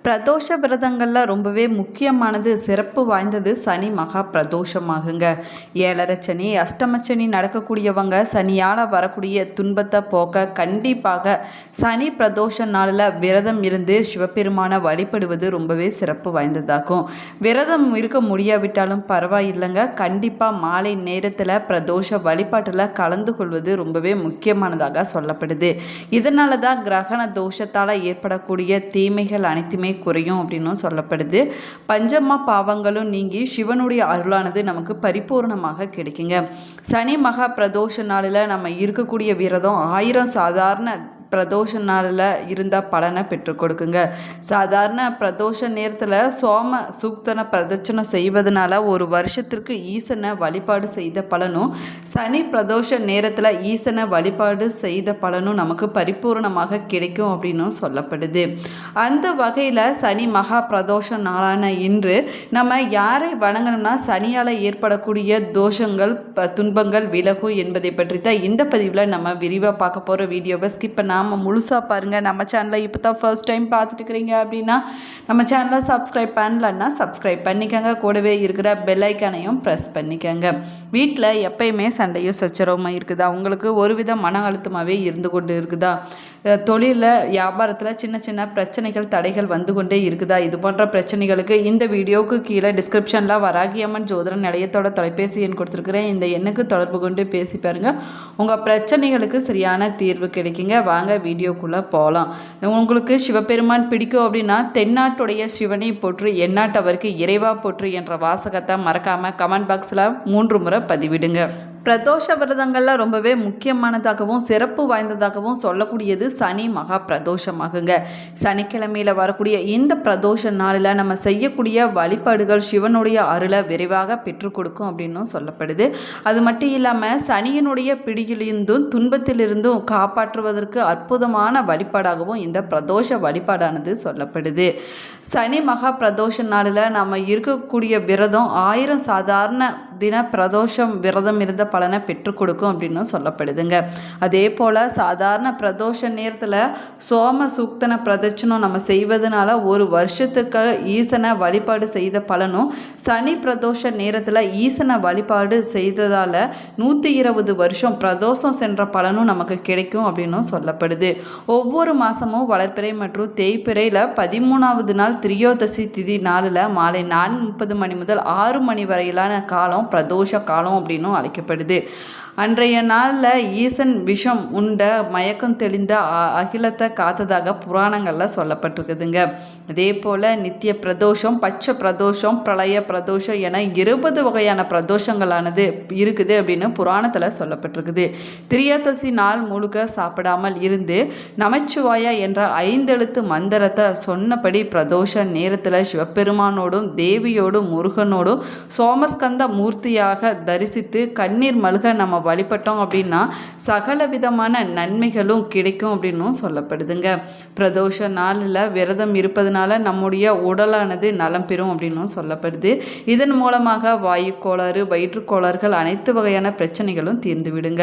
பிரதோஷ விரதங்களில் ரொம்பவே முக்கியமானது, சிறப்பு வாய்ந்தது சனி மகா பிரதோஷமாகுங்க. ஏழரை சனி, அஷ்டமச்சனி நடக்கக்கூடியவங்க சனியால் வரக்கூடிய துன்பத்தை போக்க கண்டிப்பாக சனி பிரதோஷ நாளில் விரதம் இருந்து சிவபெருமானை வழிபடுவது ரொம்பவே சிறப்பு வாய்ந்ததாகும். விரதம் இருக்க முடியாவிட்டாலும் பரவாயில்லைங்க, கண்டிப்பாக மாலை நேரத்தில் பிரதோஷ வழிபாட்டில் கலந்து கொள்வது ரொம்பவே முக்கியமானதாக சொல்லப்படுது. இதனால தான் கிரகண தோஷத்தால் ஏற்படக்கூடிய தீமைகள் அனைத்துமே குறையும் அப்படின்னும் சொல்லப்படுது. பஞ்சமா பாவங்களும் நீங்கி சிவனுடைய அருளானது நமக்கு பரிபூர்ணமாக கிடைக்குங்க. சனி மகா பிரதோஷ நாளில் நம்ம இருக்கக்கூடிய விரதம் 1000 சாதாரண பிரதோஷ நாளில் இருந்தால் பலனை பெற்றுக் கொடுக்குங்க. சாதாரண பிரதோஷ நேரத்தில் சோம சூக்தனை பிரதட்சணம் செய்வதனால ஒரு வருஷத்திற்கு ஈசனை வழிபாடு செய்த பலனும், சனி பிரதோஷ நேரத்தில் ஈசனை வழிபாடு செய்த பலனும் நமக்கு பரிபூர்ணமாக கிடைக்கும் அப்படின்னும் சொல்லப்படுது. அந்த வகையில் சனி மகா பிரதோஷ நாளான இன்று நம்ம யாரை வணங்கணும்னா சனியால் ஏற்படக்கூடிய தோஷங்கள் துன்பங்கள் விலகும் என்பதை பற்றி தான் இந்த பதிவில் நம்ம விரிவாக பார்க்க போகிற. வீடியோவை ஸ்கிப் பண்ணாமல் முழுசாக பாருங்கள். நம்ம சேனலை இப்போ தான் ஃபர்ஸ்ட் டைம் பார்த்துட்டு இருக்கிறீங்க அப்படின்னா நம்ம சேனலை சப்ஸ்கிரைப் பண்ணலன்னா சப்ஸ்கிரைப் பண்ணிக்கோங்க. கூடவே இருக்கிற பெல் ஐக்கானையும் ப்ரெஸ் பண்ணிக்கோங்க. வீட்டில் எப்பயுமே சண்டையும் சச்சரவுமாக இருக்குதா? உங்களுக்கு ஒருவித மன அழுத்தமாகவே இருந்து கொண்டு இருக்குதா? தொழிலில் வியாபாரத்தில் சின்ன சின்ன பிரச்சனைகள் தடைகள் வந்து கொண்டே இருக்குதா? இது போன்ற பிரச்சனைகளுக்கு இந்த வீடியோவுக்கு கீழே டிஸ்கிரிப்ஷனில் வராகியம்மன் ஜோதிடன் நிலையத்தோட தொலைபேசி எண் கொடுத்துருக்குறேன். இந்த எண்ணுக்கு தொடர்பு கொண்டு பேசி பாருங்கள். உங்கள் பிரச்சனைகளுக்கு சரியான தீர்வு கிடைக்குங்க. வாங்க வீடியோக்குள்ளே போகலாம். உங்களுக்கு சிவபெருமான் பிடிக்கும் அப்படின்னா தென்னாட்டுடைய சிவனை போற்று, எந்நாட்டவருக்கு இறைவா போற்று என்ற வாசகத்தை மறக்காமல் கமெண்ட் பாக்ஸில் 3 முறை பதிவிடுங்க. பிரதோஷ விரதங்களில் ரொம்பவே முக்கியமானதாகவும் சிறப்பு வாய்ந்ததாகவும் சொல்லக்கூடியது சனி மகா பிரதோஷமாகுங்க. சனிக்கிழமையில் வரக்கூடிய இந்த பிரதோஷ நாளில் நம்ம செய்யக்கூடிய வழிபாடுகள் சிவனுடைய அருளை விரைவாக பெற்றுக் கொடுக்கும் அப்படின்னும் சொல்லப்படுது. அது மட்டும் இல்லாமல் சனியினுடைய பிடியிலிருந்தும் துன்பத்திலிருந்தும் காப்பாற்றுவதற்கு அற்புதமான வழிபாடாகவும் இந்த பிரதோஷ வழிபாடானது சொல்லப்படுது. சனி மகா பிரதோஷ நாளில் நம்ம இருக்கக்கூடிய விரதம் 1000 சாதாரண தின பிரதோஷம் விரதம் இருந்த பலனை பெற்றுக் கொடுக்கும் அப்படின்னு சொல்லப்படுதுங்க. அதே போல் சாதாரண பிரதோஷ நேரத்தில் சோம சூக்தன பிரதட்சணம் நம்ம செய்வதனால ஒரு வருஷத்துக்கு ஈசனை வழிபாடு செய்த பலனும், சனி பிரதோஷ நேரத்தில் ஈசனை வழிபாடு செய்ததால் 120 வருஷம் பிரதோஷம் சென்ற பலனும் நமக்கு கிடைக்கும் அப்படின்னும் சொல்லப்படுது. ஒவ்வொரு மாதமும் வளர்ப்பிறை மற்றும் தேய்பிறையில் 13வது நாள் திரியோதசி திதி நாளில் மாலை 4:30 மணி முதல் 6 மணி வரையிலான காலம் பிரதோஷ காலம் அப்படின்னும் அழைக்கப்படுது. அன்றைய நாளில் ஈசன் விஷம் உண்ட மயக்கம் தெளிந்த அகிலத்தை காத்ததாக புராணங்களில் சொல்லப்பட்டிருக்குதுங்க. அதே போல் நித்திய பிரதோஷம், பட்ச பிரதோஷம், பிரளய பிரதோஷம் என 20 வகையான பிரதோஷங்களானது இருக்குது அப்படின்னு புராணத்தில் சொல்லப்பட்டிருக்குது. திரியோதசி நாள் முழுக்க சாப்பிடாமல் இருந்து நமச்சிவாயா என்ற 5 எழுத்து மந்திரத்தை சொன்னபடி பிரதோஷ நேரத்தில் சிவபெருமானோடும் தேவியோடும் முருகனோடும் சோமஸ்கந்த மூர்த்தியாக தரிசித்து கண்ணீர் மல்க நம்ம வழிபட்டோம் அப்படின்னா சகல விதமான நன்மைகளும் கிடைக்கும் அப்படின்னும் சொல்லப்படுதுங்க. பிரதோஷ நாளில் விரதம் இருப்பதனால நம்முடைய உடலானது நலம் பெறும் அப்படின்னும் சொல்லப்படுது. இதன் மூலமாக வாயு கோளாறு, வயிற்றுக்கோளாறுகள் அனைத்து வகையான பிரச்சனைகளும் தீர்ந்து விடுங்க.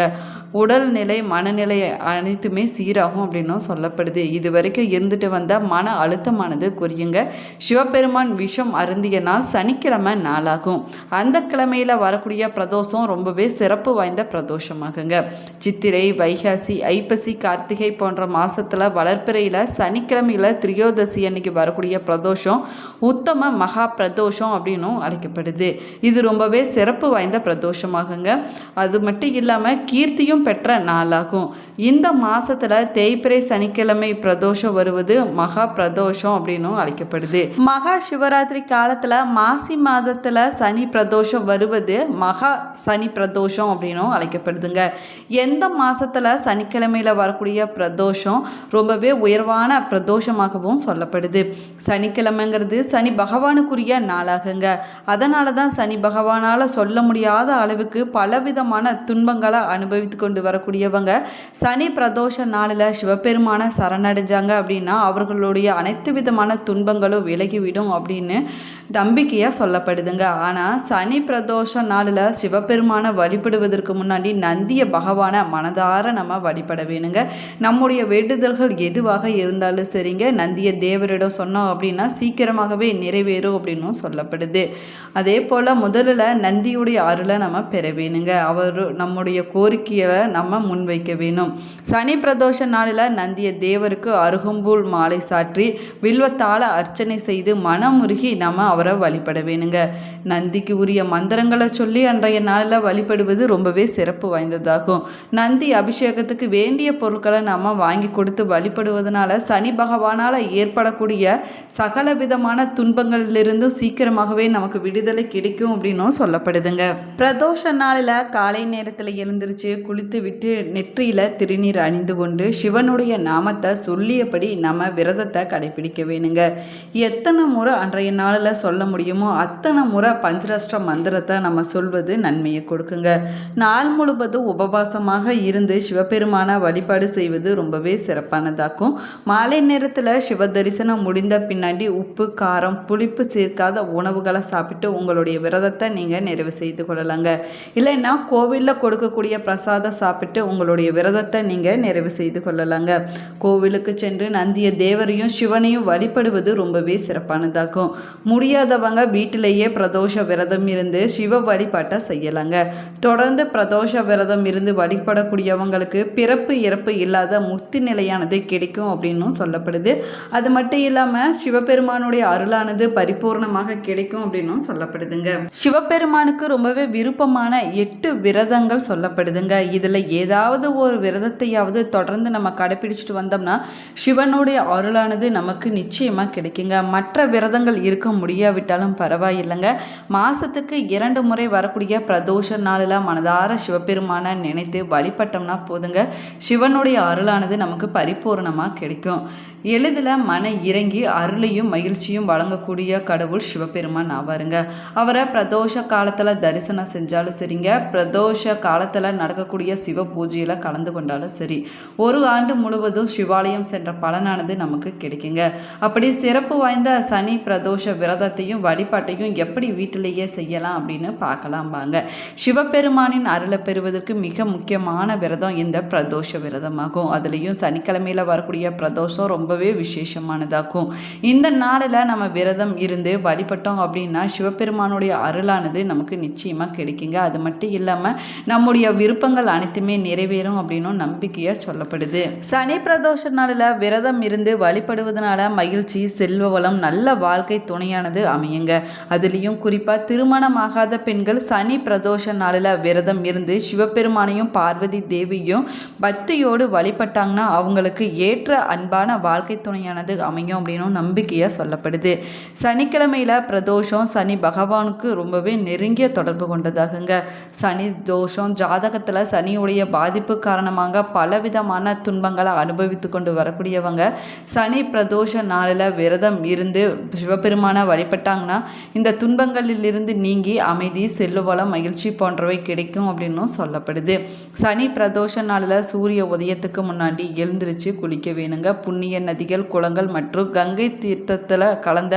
உடல்நிலை மனநிலை அனைத்துமே சீராகும் அப்படின்னும் சொல்லப்படுது. இது வரைக்கும் இருந்துட்டு வந்த மன அழுத்தமானது குறையுங்க. சிவபெருமான் விஷம் அருந்திய நாள் சனிக்கிழமை நாளாகும். அந்த கிழமையில் வரக்கூடிய பிரதோஷம் ரொம்பவே சிறப்பு வாய்ந்த பிரதோஷமாகுங்க. சித்திரை, வைகாசி, ஐப்பசி, கார்த்திகை போன்ற மாசத்துல வளர்ப்பிறையில் சனிக்கிழமையில் திரியோதசி அன்னைக்கு வரக்கூடிய பிரதோஷம் உத்தம மகா பிரதோஷம் அப்படின்னும் அழைக்கப்படுது. இது ரொம்பவே சிறப்பு வாய்ந்த பிரதோஷமாகுங்க. அது மட்டும் இல்லாமல் கீர்த்தியும் பெற்ற நாளாகும். இந்த மாசத்துல தேய்பிறை சனிக்கிழமை பிரதோஷம் வருவது மகா பிரதோஷம் அப்படின்னும் அழைக்கப்படுது. மகா சிவராத்திரி காலத்துல மாசி மாதத்துல சனி பிரதோஷம் வருவது மகா சனி பிரதோஷம் அப்படின்னும் அழைக்கப்படுதுங்க. எந்த மாசத்துல சனிக்கிழமையில் வரக்கூடிய பிரதோஷம் ரொம்பவே உயர்வான பிரதோஷமாகவும் சொல்லப்படுது. சனிக்கிழமைங்கிறது சனி பகவானுக்குரிய நாளாகுங்க. அதனால தான் சனி பகவானால் சொல்ல முடியாத அளவுக்கு பலவிதமான துன்பங்களை அனுபவித்து கொண்டு கொண்டு வரக்கூடியவங்க சனி பிரதோஷ நாளில் சிவபெருமான சரணடைஞ்சாங்க அப்படின்னா அவர்களுடைய அனைத்து விதமான துன்பங்களும் விலகிவிடும் அப்படின்னு நம்பிக்கையாக சொல்லப்படுதுங்க. ஆனால் சனி பிரதோஷ நாளில் சிவபெருமானை வழிபடுவதற்கு முன்னாடி நந்திய பகவானை மனதார நம்ம வழிபட வேணுங்க. நம்முடைய வேண்டுதல்கள் எதுவாக இருந்தாலும் சரிங்க, நந்திய தேவரிடம் சொன்னோம் அப்படின்னா சீக்கிரமாகவே நிறைவேறும் அப்படின்னும் சொல்லப்படுது. அதே போல் முதலில் நந்தியுடைய அருளை நம்ம பெற வேணுங்க. அவர் நம்முடைய கோரிக்கையை நம்ம முன்வைக்க வேணும். சனி பிரதோஷ நாளில் நந்திய தேவருக்கு அருகம்பூல் மாலை சாற்றி வில்வத்தால் அர்ச்சனை செய்து மனமுருகி நம்ம அவரை வழிபட வேணுங்க. நந்திக்கு உரிய மந்திரங்களை சொல்லி அன்றைய நாளில் வழிபடுவது ரொம்பவே சிறப்பு வாய்ந்ததாகும். நந்தி அபிஷேகத்துக்கு வேண்டிய பொருட்களை நம்ம வாங்கி கொடுத்து வழிபடுவதனால சனி பகவானால் ஏற்படக்கூடிய சகல விதமான துன்பங்களிலிருந்தும் சீக்கிரமாகவே நமக்கு விடுதலை கிடைக்கும் அப்படின்னும் சொல்லப்படுதுங்க. பிரதோஷ நாளில் காலை நேரத்தில் எழுந்திரிச்சு குளித்து விட்டு நெற்றியில் திருநீர் அணிந்து கொண்டு சிவனுடைய நாமத்தை சொல்லியபடி நம்ம விரதத்தை கடைபிடிக்க வேணுங்க. எத்தனை முறை அன்றைய நாளில் சொல்ல முடியுமோ அத்தனை முறை பஞ்சராஷ்டிர மந்திரத்தை நம்ம சொல்வது நன்மையை கொடுக்குங்க. நாள் முழுவதும் உபவாசமாக இருந்து சிவபெருமான வழிபாடு செய்வது ரொம்பவே சிறப்பானதாக்கும். மாலை நேரத்தில் சிவ தரிசனம் முடிந்த பின்னாடி உப்பு காரம் புளிப்பு சேர்க்காத உணவுகளை சாப்பிட்டு உங்களுடைய விரதத்தை நீங்கள் நிறைவு செய்து கொள்ளலாங்க. இல்லைன்னா கோவிலில் கொடுக்கக்கூடிய பிரசாதம் சாப்பிட்டு உங்களுடைய விரதத்தை நீங்கள் நிறைவு செய்து கொள்ளலாங்க. கோவிலுக்கு சென்று நந்திய தேவரையும் சிவனையும் வழிபடுவது ரொம்பவே சிறப்பானதாகும். முடியாதவங்க வீட்டிலேயே பிரதோஷ விரதம் இருந்து சிவ வழிபாட்டை செய்யலாங்க. தொடர்ந்து பிரதோஷ விரதம் இருந்து வழிபடக்கூடியவங்களுக்கு பிறப்பு இறப்பு இல்லாத முக்தி நிலையானது கிடைக்கும் அப்படின்னும் சொல்லப்படுது. அது மட்டும் இல்லாமல் சிவபெருமானுடைய அருளானது பரிபூர்ணமாக கிடைக்கும் அப்படின்னும் சொல்லப்படுதுங்க. சிவபெருமானுக்கு ரொம்பவே விருப்பமான 8 விரதங்கள் சொல்லப்படுதுங்க. இதில் ஏதாவது ஒரு விரதத்தையாவது தொடர்ந்து நம்ம கடைபிடிச்சிட்டு வந்தோம்னா சிவனுடைய அருளானது நமக்கு நிச்சயமாக கிடைக்குங்க. மற்ற விரதங்கள் இருக்க முடியாவிட்டாலும் பரவாயில்லைங்க. மாதத்துக்கு 2 முறை வரக்கூடிய பிரதோஷ நாளில் மனதார சிவபெருமானை நினைத்து வழிபட்டோம்னா போதுங்க, சிவனுடைய அருளானது நமக்கு பரிபூர்ணமாக கிடைக்கும். எளிதில் மன இறங்கி அருளையும் மகிழ்ச்சியும் வழங்கக்கூடிய கடவுள் சிவபெருமான் ஆவாருங்க. அவரை பிரதோஷ காலத்தில் தரிசனம் செஞ்சாலும் சரிங்க, பிரதோஷ காலத்தில் நடக்கக்கூடிய சிவ பூஜையில் கலந்து கொண்டாலும் சரி, ஒரு ஆண்டு முழுவதும் சிவாலயம் சென்ற பலனானது நமக்கு கிடைக்குங்க. அப்படி சிறப்பு வாய்ந்த சனி பிரதோஷ விரதத்தையும் வழிபாட்டையும் எப்படி வீட்டிலேயே செய்யலாம் அப்படின்னு பார்க்கலாம் வாங்க. சிவபெருமானின் அருளை பெறுவதற்கு மிக முக்கியமான விரதம் இந்த பிரதோஷ விரதமாகும். அதுலேயும் சனிக்கிழமையில் வரக்கூடிய பிரதோஷம் ரொம்பவே விசேஷமானதாகும். இந்த நாளில் நம்ம விரதம் இருந்து வழிபட்டோம் அப்படின்னா சிவபெருமானுடைய அருளானது நமக்கு நிச்சயமாக கிடைக்குங்க. அது மட்டும் இல்லாமல் நம்முடைய விருப்பங்கள் அனைத்துமே நிறைவேறும் அப்படின்னும் நம்பிக்கையாக சொல்லப்படுது. சனி பிரதோஷ நாளில் விரதம் இருந்து வழிபடுவதனால மகிழ்ச்சி செல்வ வளம் நல்ல வாழ்க்கை துணையானது அமையுங்க. அதுலேயும் குறிப்பாக திருமணமாகாத பெண்கள் சனி பிரதோஷ நாளில் விரதம் இருந்து சிவபெருமானையும் பார்வதி தேவியும் பக்தியோடு வழிபட்டாங்கன்னா அவங்களுக்கு ஏற்ற அன்பான வாழ்க்கை துணையானது அமையும் அப்படின்னும் நம்பிக்கையாக சொல்லப்படுது. சனிக்கிழமையில் பிரதோஷம் சனி பகவானுக்கு ரொம்பவே நெருங்கிய தொடர்பு கொண்டதாகுங்க. சனி தோஷம் ஜாதகத்தில் சனியுடைய பாதிப்பு காரணமாக பலவிதமான துன்பங்களை அனுபவித்து கொண்டு வரக்கூடியவங்க சனி பிரதோஷ நாளில் விரதம் இருந்து சிவபெருமானை வழிபட்டாங்கன்னா இந்த துன்பங்களிலிருந்து நீங்கி அமைதி செல்வவளம் மகிழ்ச்சி போன்றவை கிடைக்கும் அப்படின்னும் சொல்லப்படுது. சனி பிரதோஷ நாளில் சூரிய உதயத்துக்கு முன்னாடி எழுந்திரிச்சு குளிக்க வேணுங்க. புண்ணிய நதிகள் குளங்கள் மற்றும் கங்கை தீர்த்தத்தில் கலந்த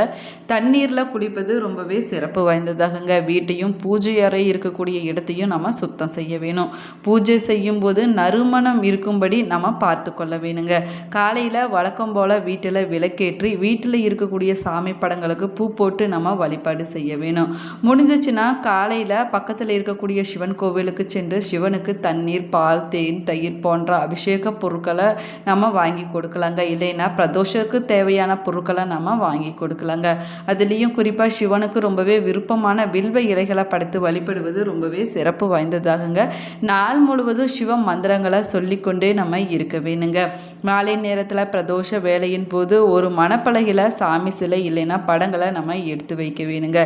தண்ணீரில் குளிப்பது ரொம்பவே சிறப்பு வாய்ந்ததாகுங்க. வீட்டையும் பூஜை அறை இருக்கக்கூடிய இடத்தையும் நம்ம சுத்தம் செய்ய வேணும். பூஜை செய்யும் போது நறுமணம் இருக்கும்படி நம்ம பார்த்து கொள்ள வேணுங்க. காலையில் வழக்கம் போல் வீட்டில் விளக்கேற்றி வீட்டில் இருக்கக்கூடிய சாமி படங்களுக்கு பூ போட்டு நம்ம வழிபாடு செய்ய வேணும். முடிஞ்சிச்சுன்னா காலையில் பக்கத்தில் இருக்கக்கூடிய சிவன் கோவிலுக்கு சென்று சிவனுக்கு தண்ணீர் பால் தேன் தயிர் போன்ற அபிஷேக பொருட்களை நம்ம வாங்கி கொடுக்கலாங்க. இல்லைன்னா பிரதோஷத்துக்கு தேவையான பொருட்களை நம்ம வாங்கி கொடுக்கலாங்க. அதுலேயும் குறிப்பாக சிவனுக்கு ரொம்பவே விருப்பமான வில்வ இலைகளை படைத்து வழிபடுவது ரொம்பவே சிறப்பு வாய்ந்ததாகுங்க. நாள் முழுவதும் சிவ மந்திரங்களை சொல்லிக்கொண்டே நம்ம இருக்க வேணுங்க. மாலை நேரத்தில் பிரதோஷ வேலையின் போது ஒரு மணப்பலகையில் சாமி சிலை இல்லைன்னா படங்களை நம்ம எடுத்து வைக்க வேணுங்க.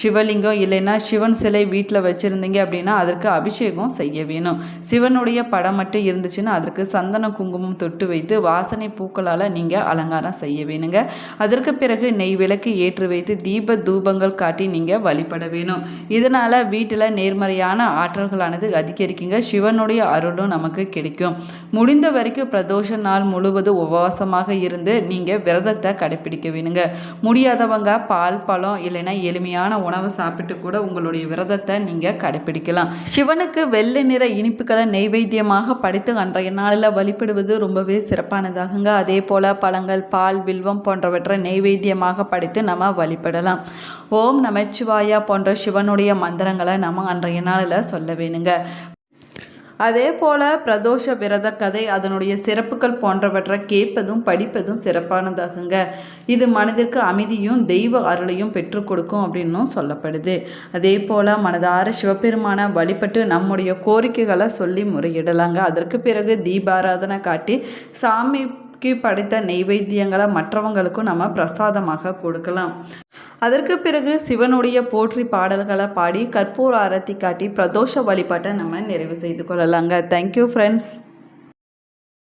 சிவலிங்கம் இல்லைன்னா சிவன் சிலை வீட்டில் வச்சுருந்தீங்க அப்படின்னா அதற்கு அபிஷேகம் செய்ய வேணும். சிவனுடைய படம் மட்டும் இருந்துச்சுன்னா அதற்கு சந்தன குங்குமம் தொட்டு வைத்து வாசனை பூக்களால் நீங்கள் அலங்காரம் செய்ய வேணுங்க. அதற்கு பிறகு நெய் விளக்கு ஏற்றி வைத்து தீப தூபங்கள் காட்டி நீங்கள் வழிபட வேணும். இதனால் வீட்டில் நேர்மறையான ஆற்றல்களானது அதிகரிக்குங்க. சிவனுடைய அருளும் நமக்கு கிடைக்கும். முடிந்த வரைக்கும் பிரதோஷ நாள் முழுவதும் உபவாசமாக இருந்து நீங்கள் விரதத்தை கடைப்பிடிக்க வேணுங்க. முடியாதவங்க பால் பழம் இல்லைன்னா எளிமையான உணவு சாப்பிட்டு கூட உங்களுடைய விரதத்தை நீங்கள் கடைப்பிடிக்கலாம். சிவனுக்கு வெள்ளை நிற இனிப்புகளை நெய்வேத்தியமாக படைத்து அன்றைய நாளில் வழிபடுவது ரொம்பவே சிறப்பானதாகுங்க. அதே போல் பழங்கள் பால் வில்வம் போன்றவற்றை நெய்வேத்தியமாக படைத்து நம்ம வழிபடலாம். ஓம் நமச்சிவாயா போன்ற சிவனுடைய மந்திரங்களை நம்ம அன்றைய நாளில் சொல்ல வேணுங்க. அதே போல் பிரதோஷ விரத கதை அதனுடைய சிறப்புகள் போன்றவற்றை கேட்பதும் படிப்பதும் சிறப்பானதாகுங்க. இது மனதிற்கு அமைதியும் தெய்வ அருளையும் பெற்றுக் கொடுக்கும் அப்படின்னும் சொல்லப்படுது. அதே போல் மனதார சிவபெருமான வழிபட்டு நம்முடைய கோரிக்கைகளை சொல்லி முறையிடலாங்க. அதற்கு பிறகு தீபாராதனை காட்டி சாமிக்கு படைத்த நெய்வேத்தியங்களை மற்றவங்களுக்கும் நம்ம பிரசாதமாக கொடுக்கலாம். அதற்கு பிறகு சிவனுடைய போற்றி பாடல்களை பாடி கற்பூர ஆரத்தி காட்டி பிரதோஷ வழிபாட்டை நம்ம நிறைவு செய்து கொள்ளலாங்க. Thank you friends.